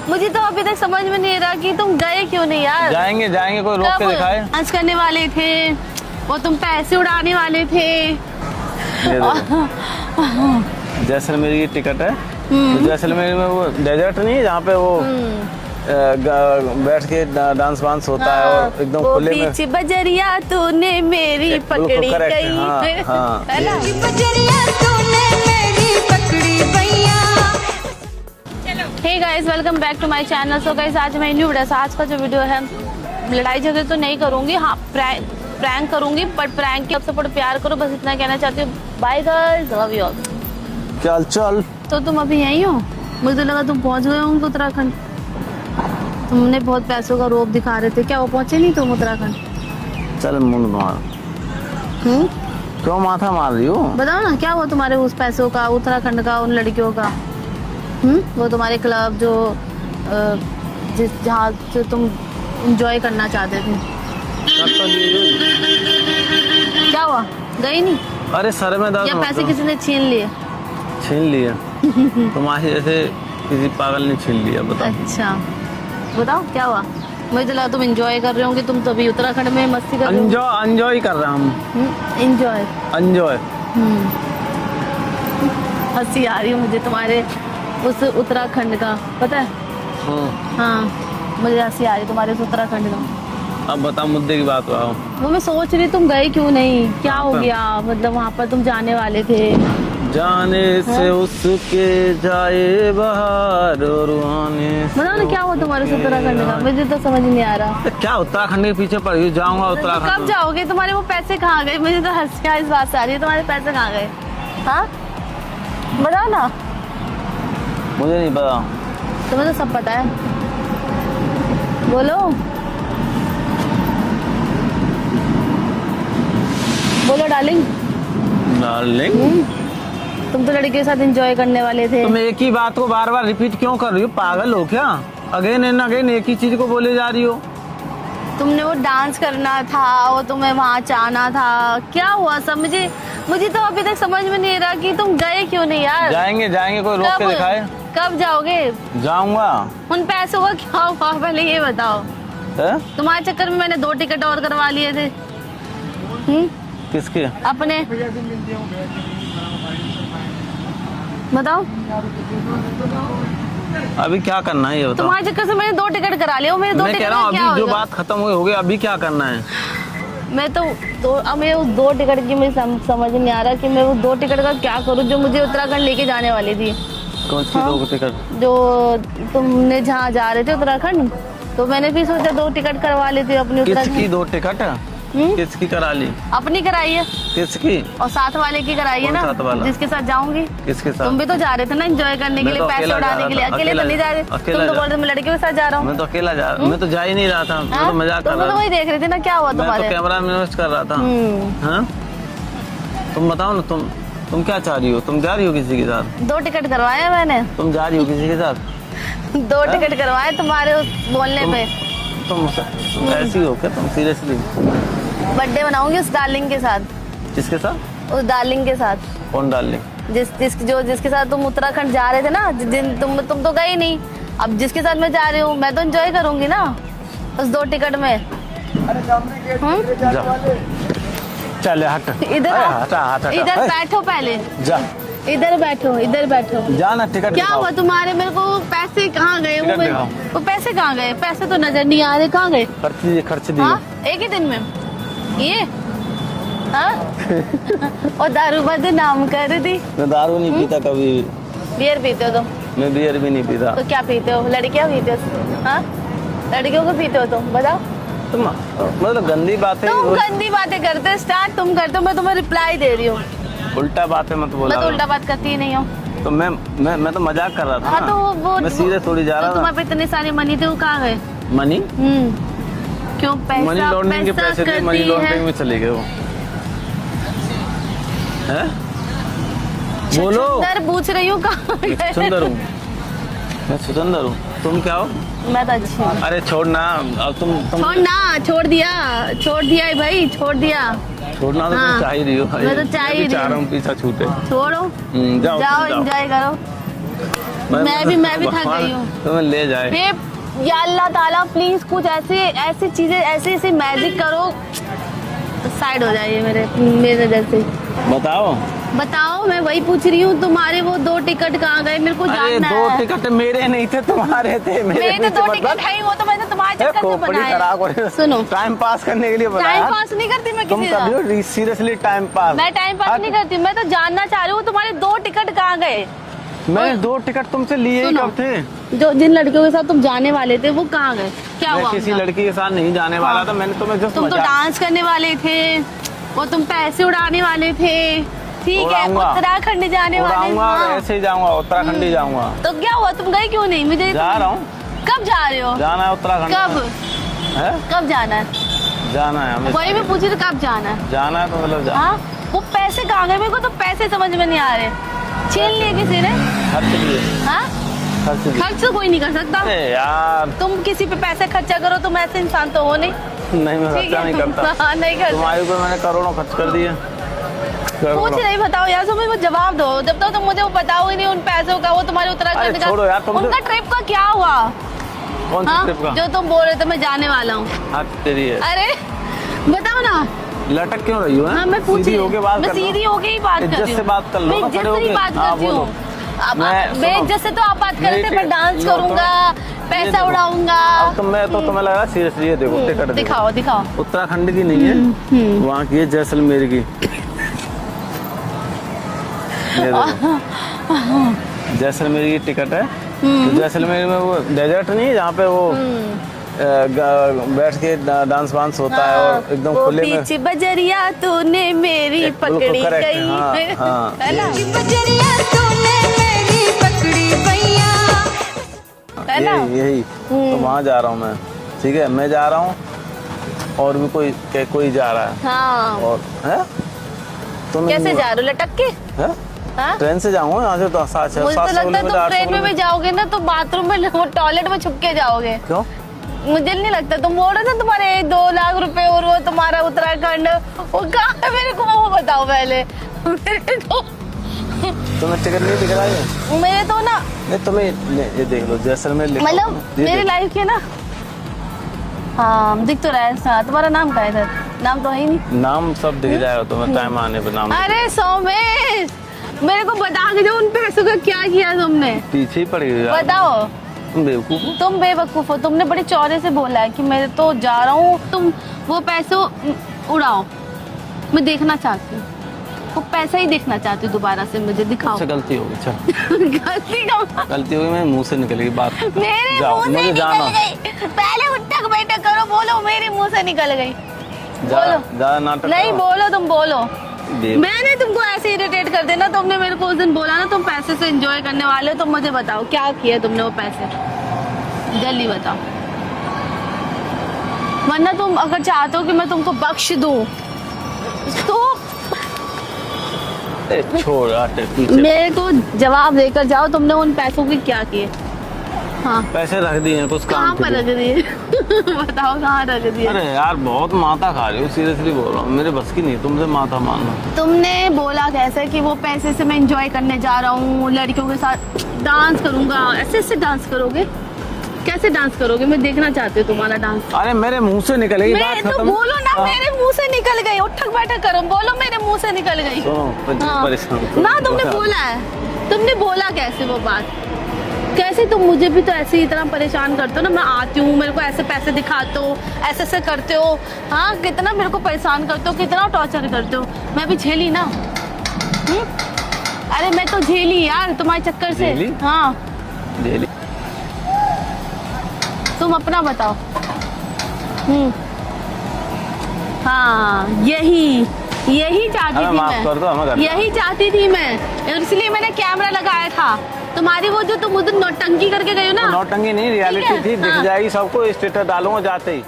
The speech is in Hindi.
मुझे तो अभी तक समझ में नहीं आ रहा कि तुम गए क्यों नहीं यार। जाएंगे जाएंगे, कोई रोक के दिखाए। डांस करने वाले थे और तुम पैसे उड़ाने वाले थे। जैसलमेर की टिकट है, तो जैसलमेर में वो डेजर्ट नहीं है जहाँ पे वो बैठ के डांस वांस होता है और एकदम खुले में। पीछे बजरिया तूने मेरी पकड़ी गई। हाँ। है ना? Hey guys, welcome back to my channel. So guys, आज मैं न्यू वीडियो, आज का जो वीडियो है, लड़ाई झगड़े तो नहीं करूंगी, हाँ प्रैंक करूंगी, बट प्रैंक के सपोर्ट प्यार करो, बस इतना कहना चाहती हूँ। Bye guys, love you all. चल चल। तो तुम अभी यहीं हो? मुझे लगा तुम पहुंच गए होंगे उत्तराखंड। तुमने बहुत पैसों का रोब दिखा रहे थे, क्या वो पहुंचे नहीं तुम उत्तराखंड? चल मुंड मार। क्यों माथा मार रही हो? बताओ ना, क्या हुआ तुम्हारे उस पैसों का, उत्तराखंड का, उन लड़कियों का? वो तुम्हारे क्लब जो जहाँ से तुम एंजॉय करना चाहते थे, क्या हुआ? गई नहीं? अरे सर में दर्द। या पैसे किसी ने छीन लिए? छीन लिए। तुम्हारे जैसे किसी पागल ने छीन लिया। बताओ। अच्छा बताओ क्या हुआ? मुझे लगा तुम एंजॉय कर रहे होंगे, तुम तो अभी उत्तराखंड में मस्ती कर रहे हो। एंजॉय कर रहा हूँ। एंजॉय हंसी आ रही है मुझे तुम्हारे उस उत्तराखंड का, पता है? हाँ, मुझे हंसी आ रही है तुम्हारे उस उत्तराखंड का। अब बताओ, मुद्दे की बात आओ। वो मैं सोच रही तुम गए क्यों नहीं, क्या हो गया? मतलब वहाँ पर तुम जाने वाले थे। जाने से उसके जाए बाहर और आने से। बताओ ना क्या हुआ तुम्हारे उस उत्तराखंड का, मुझे तो समझ नहीं आ रहा। क्या उत्तराखंड के पीछे पड़ गई? जाऊंगा उत्तराखंड। कब जाओगे? तुम्हारे वो पैसे कहाँ गए? मुझे तो हंसी इस बात से आ रही है, तुम्हारे पैसे कहाँ गए? हाँ बताओ ना। मुझे नहीं पता। तुम्हें तो सब पता है, बोलो बोलो डार्लिंग। तुम तो लड़के के साथ एंजॉय करने वाले थे। तुम एक ही बात को बार बार रिपीट क्यों कर रही हो? पागल हो क्या? अगेन एंड अगेन एक ही चीज को बोले जा रही हो। तुमने वो डांस करना था, वो तुम्हें वहाँ जाना था, क्या हुआ सब? मुझे तो अभी तक समझ में नहीं आ रहा कि तुम गए क्यों नहीं यार। जाएंगे जाएंगे, कोई रोक के दिखाए। कब जाओगे? जाऊंगा। उन पैसों का क्या हुआ पहले ये बताओ। तुम्हारे चक्कर में मैंने 2 टिकट और करवा लिए थे। किसके? अपने। बताओ अभी क्या करना है ये बताओ। तुम्हारे चक्कर से मैंने 2 टिकट करा लिया। मेरे 2 मैं टिकट कह रहा हूँ, क्या अभी जो होगा? बात खत्म हुई होगी, अभी क्या करना है? मैं तो अब मेरे उस 2 टिकट की मुझे समझ नहीं आ रहा कि मैं वो 2 टिकट का क्या करूँ जो मुझे उत्तराखंड लेके जाने वाली थी। कौन सी 2 टिकट? जो तुमने जहाँ जा रहे थे उत्तराखंड, तो मैंने भी सोचा 2 टिकट करवा लेती हूँ अपनी उत्तराखंड। किसकी 2 टिकट? किसकी करा ली? अपनी कराई है। किसकी? और साथ वाले की कराई है ना, जिसके साथ जाऊंगी। किसके साथ? तुम भी तो जा रहे थे ना एंजॉय करने के लिए, पैसे उड़ाने के लिए। अकेले तो नहीं जा रहे। तुम तो बोल रहे मैं लड़कियों के साथ जा रहा हूँ। मैं तो अकेला मैं तो जा ही नहीं रहा था। मैं तो मजाक कर रहा था। वही देख रहे थे ना, क्या हुआ तुम्हारे? मैं तो कैमरा में इन्वेस्ट कर रहा था। हाँ, तुम बताओ ना, तुम क्या चाह रही हो? तुम जा रही हो किसी के साथ? 2 टिकट करवाए मैंने। तुम जा रही हो किसी के साथ? 2 टिकट करवाए तुम्हारे उस बोलने पे। तुम ऐसी हो क्या? तुम सीरियसली? बर्थडे बनाऊंगी उस डार्लिंग के साथ। किसके साथ? उस डार्लिंग के साथ। कौन डार्लिंग? जिसके साथ तुम उत्तराखंड जा रहे थे ना, तुम तो गई नहीं। अब जिसके साथ मैं जा रही हूँ, मैं तो एंजॉय करूंगी ना उस 2 टिकट में। चल हट। इधर बैठो पहले। जा। इधर बैठो। जाना टिकट। क्या हुआ तुम्हारे? मेरे को पैसे कहाँ गए? वो पैसे कहाँ गए? पैसे तो नजर नहीं आ रहे, कहाँ गए? खर्च दिए। एक ही दिन में ये? हाँ? और दारू बदनाम कर दी। मैं दारू नहीं पीता कभी। बियर पीते हो तुम? मैं बियर भी नहीं पीता। तो क्या पीते हो? लड़कियाँ पीते हो? हाँ, लड़कियों को पीते हो तुम? बताओ। तुम मतलब गंदी बातें। तुम गंदी बातें करते स्टार्ट तुम करते हो, मैं तुम्हें रिप्लाई दे रही हूँ। उल्टा बातें मत बोला। मैं तो उल्टा बात करती ही नहीं हूँ। तो मैं तो मजाक कर रहा था। हाँ, तो वो मैं सीरियस थोड़ी जा रहा था। तुम्हारे पे इतने सारे मनी थे, वो कहाँ गए? मनी? क्यों? पैसा मनी लॉन्ड्रिंग के पैसे थे, मनी लॉन्ड्रिंग में चले गए वो। हैं? बोलो। सुंदर पूछ रही हूँ कहाँ गए? सुंदर हूँ मैं, सुंदर हूँ। तुम क्या हो? मैं तो अच्छी हूँ। अरे छोड़ना अब तुम छोड़ दिया है भाई, छोड़ दिया। छोड़ना तो हाँ, तुम चाह ही रही हो। मैं तो चाह ही रही हूँ। चाह रहा हूँ पीछा छूटे। छोड़ो। जाओ एंजॉय करो। मैं भी थक गई हूँ। तुम्हें ले जाए। हे या अल्लाह ताला प्लीज कुछ ऐसी चीजें ऐसी मैजिक करो, साइड हो जाइए मेरे जैसे। बताओ मैं वही पूछ रही हूँ, तुम्हारे वो 2 टिकट कहाँ गए? मेरे को जानना है। 2 टिकट मेरे नहीं थे, तुम्हारे थे। मेरे तो 2 टिकट है ही, वो तो मैंने तुम्हारे चक्कर में बनाया। सुनो, टाइम पास करने के लिए बनाया। टाइम पास नहीं करती मैं किसी का। तुम सीरियसली टाइम पास? मैं टाइम पास नहीं करती, मैं तो जानना चाह रही हूँ तुम्हारे 2 टिकट कहाँ गए? मैंने 2 टिकट तुमसे लिए ही कब थे? जिन लड़कियों के साथ तुम जाने वाले थे वो कहाँ गए? क्या हुआ? किसी लड़की के साथ नहीं जाने वाला था, मैंने तुम्हें जस्ट तुम तो डांस करने वाले थे, वो तुम पैसे उड़ाने वाले थे, ठीक है, उत्तराखंड जाने वाले थे। ऐसे ही जाऊंगा, उत्तराखंड ही जाऊंगा। तो क्या हुआ, तुम गए क्यों नहीं? मुझे जा रहा हूँ। कब जा रहे हो? जाना है उत्तराखंड। कब जाना है? जाना है, वही मैं पूछी थी, कब जाना है? जाना है तो मतलब हाँ, वो पैसे कहाँ गए? मेरे को तो पैसे समझ में नहीं आ रहे। छीन लिए किसी ने? खर्च तो कोई नहीं कर सकता। अरे यार, तुम किसी पे पैसे खर्चा करो, तुम ऐसे इंसान तो हो नहीं। मैं खर्चा नहीं करता। नहीं करता। तुम्हारे ऊपर मैंने करोड़ों खर्च कर दिए। कुछ नहीं, बताओ यार, तुम्हें वो जवाब दो। जब तक तुम मुझे वो बताओ नहीं उन पैसों का, वो तुम्हारे उत्तराखंड का, छोड़ो यार, उनका ट्रिप का क्या हुआ? कौन सा ट्रिप का? जो तुम बोल रहे थे मैं जाने वाला हूँ। अरे बताओ ना। लटक क्यों रही हो? हाँ, मैं सीधी होके बात कर लो। सीधी होके ही बात कर रही हूँ। इज्जत से बात कर लो। इज्जत से ही बात करती हूँ। इज्जत से तो आप बात कर रहे थे, मैं डांस करूंगा, पैसा उड़ाऊंगा। तो मैं तो तुम्हें लगा सीरियसली। ये देखो टिकट दिखाओ। उत्तराखंड की नहीं है, वहाँ की है, जैसलमेर की। जैसलमेर की टिकट है। तो जैसलमेर में वो डेजर्ट नहीं है जहाँ पे वो बैठ के डांस वांस होता है और एकदम खुले में। पीछे बजरिया तूने मेरी पकड़ी गई, है ना? बजरिया तूने मेरी पकड़ी भैया, है ना? यही तो वहाँ जा रहा हूँ मैं। ठीक है, मैं जा रहा हूँ और भी कोई जा रहा है। हाँ। और है तुम कैसे जा रहे हो? लटक के? ट्रेन से जाऊंगा यहाँ से। तो मुझे तो लगता है तुम ट्रेन में भी जाओगे ना तो बाथरूम में, वो टॉयलेट में छुप के जाओगे। क्यों? मुझे नहीं लगता। तुम बोल रहे थे तुम्हारे 2 लाख रुपए और वो तुम्हारा उत्तराखंड, वो कहाँ है? मेरे को वो बताओ पहले। तुम्हें टिकट नहीं दिख रहा है? मेरे तो ना, नहीं तुम्हें ये देख लो, जैसलमेर लिखा मतलब मेरी लाइफ के ना। हाँ, दिख तो रहा है। तुम्हारा नाम क्या है इधर? नाम तो है ही नहीं। नाम सब दिख जाएगा तुम्हें टाइम आने पे। नाम अरे सोमेश, मेरे को बता के जो उन पैसों का क्या किया तुमने? पीछे ही पड़ गई। बताओ। तुम बेवकूफ हो। तुमने बड़े चौड़े से बोला है कि मैं तो जा रहा हूँ, तुम वो पैसे उड़ाओ। मैं देखना चाहती हूँ वो पैसा ही देखना चाहती हूँ। दोबारा से मुझे दिखाओ। गलती होगी। गलती होगी, मेरे मुंह से निकलेगी बात। मेरे मुंह से निकल गई। पहले उठक बैठक करो, बोलो मेरे मुंह से निकल गई। ज्यादा नाटक नहीं बोलो, तुम बोलो। मैंने तुमको ऐसे इरिटेट कर देना। तुमने मेरे को उस दिन बोला ना तुम पैसे से एंजॉय करने वाले हो, तो मुझे बताओ क्या किया तुमने वो पैसे? जल्दी बताओ, वरना तुम अगर चाहते हो कि मैं तुमको बख्श दूं तो छोड़ मेरे को जवाब देकर जाओ। तुमने उन पैसों के क्या किए? हाँ, पैसे रख दिए कुछ काम। कहाँ पर रख दिए? बताओ कहाँ रख दिए? अरे यार बहुत माथा खा रही हो, सीरियसली बोल रहा हूँ। मेरे बस की नहीं तुमसे माथा मारना। तुमने बोला कैसे कि वो पैसे से मैं एंजॉय करने जा रहा हूँ, लड़कियों के साथ डांस करूंगा। ऐसे डांस करोगे? कैसे डांस करोगे? मैं देखना चाहती हूँ तुम्हारा डांस। अरे मेरे मुंह से निकलेगी बात तो खत्म। बोलो ना, मेरे मुंह से निकल गई। उठक बैठक करो, बोलो मेरे मुंह से निकल गई। ना तुमने बोला है। तुमने बोला कैसे वो बात? कैसे तुम मुझे भी तो ऐसे ही इतना परेशान करते हो ना। मैं आती हूँ, मेरे को ऐसे पैसे दिखाते हो, ऐसे करते हो। हाँ, कितना मेरे को परेशान करते हो, कितना टॉर्चर करते हो। मैं भी झेली ना। अरे मैं तो झेली यार तुम्हारे चक्कर से। हाँ झेली। तुम अपना बताओ। हाँ, यही चाहती थी मैं। यही चाहती थी मैं, इसलिए मैंने कैमरा लगाया था। तुम्हारी वो जो तुम उधर नौटंकी करके गए हो ना। नौटंकी नहीं, रियलिटी थी। दिख जाएगी सबको, स्टेटस डालूंगा जाते ही।